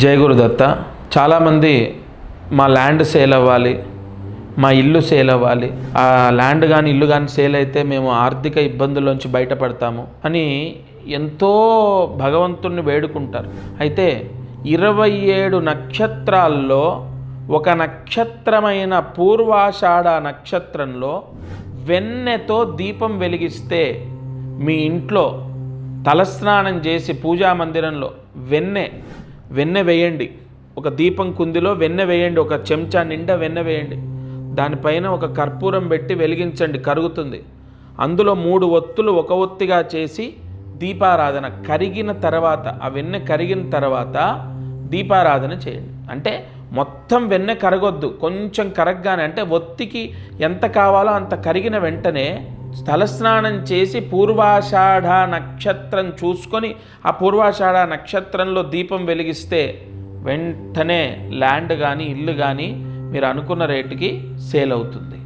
జై గురుదత్త. చాలామంది మా ల్యాండ్ సేల్ అవ్వాలి, మా ఇల్లు సేల్ అవ్వాలి, ఆ ల్యాండ్ కానీ ఇల్లు కానీ సేల్ అయితే మేము ఆర్థిక ఇబ్బందుల్లోంచి బయటపడతాము అని ఎంతో భగవంతుణ్ణి వేడుకుంటారు. అయితే 27 నక్షత్రాల్లో ఒక నక్షత్రమైన పూర్వాషాఢ నక్షత్రంలో వెన్నెతో దీపం వెలిగిస్తే మీ ఇంట్లో తలస్నానం చేసి పూజా మందిరంలో వెన్నె వేయండి. ఒక దీపం కుందిలో వెన్నె వేయండి, ఒక చెంచా నిండా వెన్నె వేయండి. దానిపైన ఒక కర్పూరం పెట్టి వెలిగించండి, కరుగుతుంది. అందులో 3 ఒత్తులు ఒక ఒత్తిగా చేసి దీపారాధన కరిగిన తర్వాత, ఆ వెన్నె కరిగిన తర్వాత దీపారాధన చేయండి. అంటే మొత్తం వెన్నె కరగొద్దు, కొంచెం కరగగానే, అంటే ఒత్తికి ఎంత కావాలో అంత కరిగిన వెంటనే తలస్నానం చేసి పూర్వాషాఢ నక్షత్రం చూసుకొని ఆ పూర్వాషాఢ నక్షత్రంలో దీపం వెలిగిస్తే వెంటనే ల్యాండ్ కానీ ఇల్లు కానీ మీరు అనుకున్న రేటుకి సేల్ అవుతుంది.